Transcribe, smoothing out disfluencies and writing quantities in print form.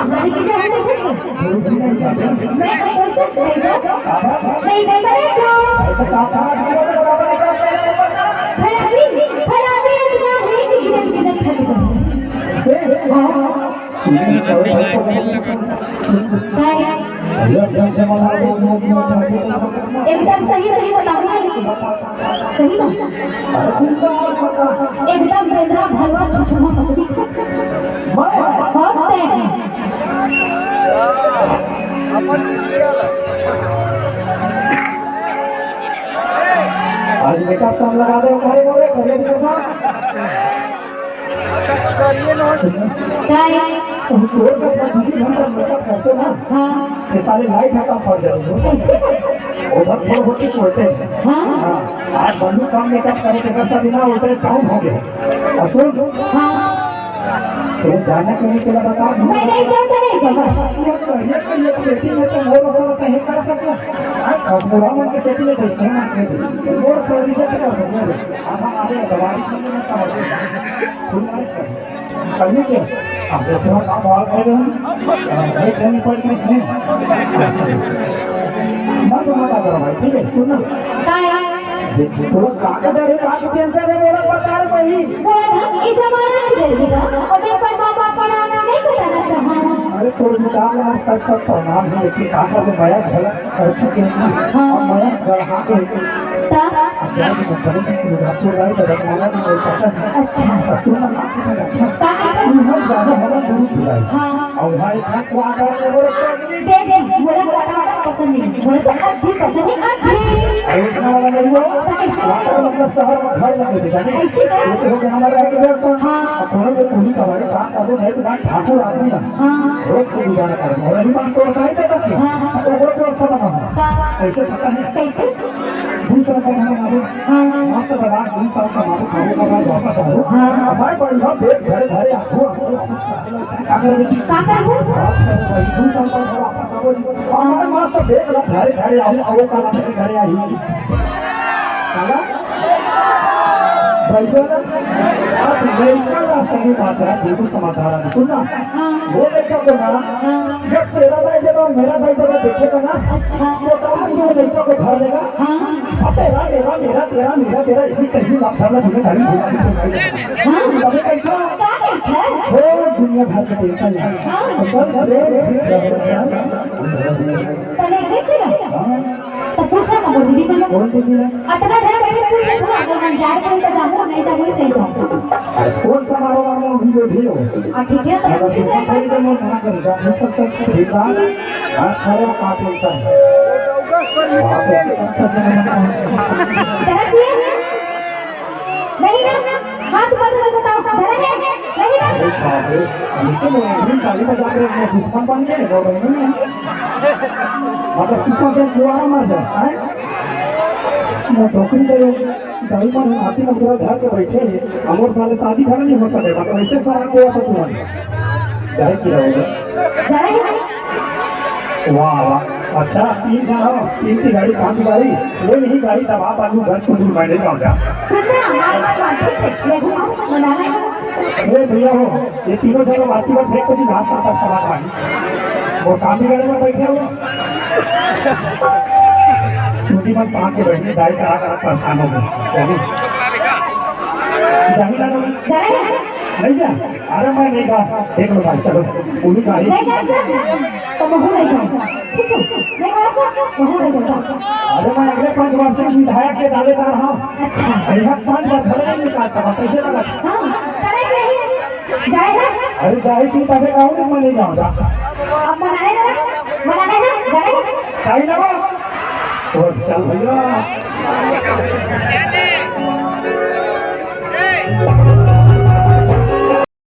हमारी की जान नहीं मैं कैसे नहीं जाओ खराबी खराबी इतना है कि किधर थक जाओ से एकदम सही बताओ ना सही ना एकदम बेंद्रा भरवा छुछुमा पकड़ी बहुत है आज मेकअप कम लगा दे करे बोले करे देखा करिए ना तुम तोड़ का साथी हम मेकअप करते ना हां ये सारे लाइट है कम पड़ जाए ओवर फ्लो होती छोड़ते हैं हां आज बंदू कम मेकअप करे के करता बिना उल्टे काम हो गया असुर हां तो जाने के लिए बता मैं नहीं जाता ये सेटिंग में तो मोर मसाला कहीं कर सकता खसमुरा मन के सेटिंग में बेचते हैं मोर प्रोविजन का मसला अब हमारे दवाई में समझ करने के अब देखो काम और कर रहे हैं एक जन पर कुछ नहीं मत मत करो भाई ठीक है सुनना थोड़ा कागज है कागज टेंशन है मेरा बता रहे भाई वो ये जमाना किधर गया और मैं पर मां बाप का नहीं बताना चाहता अरे तो विचार में सब प्रणाम है लेकिन काका को बड़ा भला कर चुके हैं और मैं गढ़ा के अच्छा सुनना बहुत ज्यादा हमारा दूर बुलाई और भाई खाक को आकर के मेरा वाटर पसंद नहीं मुझे तो आधी पसंद नहीं आधी आयोजना वाला नहीं हुआ वाटर मतलब शहर में घर लगे थे जाने तो हो गया हमारा एक व्यवस्था हां थोड़ा में पूरी कमाई काम कर दो नहीं तो बात ठाकुर आदमी ना हां रोज को गुजारा कर और अभी बात तो बताई देता कि तो वो व्यवस्था बना कैसे पता है कैसे दूसरा काम हमारे हां मात्र बाबा 2 साल का मारू खाने का बाद वापस आ लो हां हमारे बढ़िया पेट भरे भरे आखो अगर काकर को 2 साल का वापस आओ हमारे मात्र पेट भरे भरे आओ काला से घरे आई काला भाईजान आज लड़का का सही बात है बिल्कुल समाधान सुनना वो लड़का को ना जब तेरा भाई जब मेरा भाई जब देखेगा ना तो कौन वो लड़का को घर लेगा अब तेरा मेरा मेरा तेरा मेरा तेरा इसी कैसी बात चल तुम्हें गाड़ी घुमा अबे कैसा छोड़ दुनिया भर के टेंशन है चल चले तो पूछना ना बोल दीदी को बोल दीदी अतना जरा बैठे पूछे तो अगर मन जाए तो जाऊं नहीं जाऊं नहीं जाऊं कौन सा मारो वाला वीडियो भेजो ठीक है तो पूछे से भाई जब मैं मना कर जा मैं सब कुछ ठीक है आज खरो का टेंशन आप ऐसे करता जरा जी नहीं ना हाथ बंद कर बताओ जरा नहीं ना बाबू नीचे में एक गाड़ी बजा के मैं दुश्मन बन गए वो नहीं मतलब किसको जो दुआरा मार जाए हैं मैं नौकरी ले गाड़ी पर आती में पूरा घर के बैठे हमर साले शादी घर नहीं हो सके मतलब ऐसे सारा को तो तुम्हारे जाए की रहोगे जरा वाह वाह अच्छा 3 जन हो 3 की गाड़ी काम की गाड़ी वो नहीं गाड़ी दबा बालू घर को दूर बैठे जाओ जा सुनना हमारा बात ठीक है लेकिन बनाना अरे भैया हो ये तीनों जगह बाती बात फेंक कुछ घास तक सवाल भाई वो काम की गाड़ी में बैठे हो छोटी मत पाँच के बैठने गाड़ी करा करा परेशान हो गए जाहिर नहीं जा अरे मैं नहीं कहा देख लो भाई चलो पूरी गाड़ी नहीं जा सर तो बहु नहीं जा ठीक है नहीं जा सर बहु नहीं जा अरे मैं अगले 5 वर्ष से विधायक के दावेदार हूँ अच्छा यहाँ 5 बार घर नहीं निकाल सका कैसे लगा हां चले नहीं जाए ना अरे जाए की तबे गाँव में नहीं जाऊँ जा अब बनाने ना जाए चाहिए ना वो चल भैया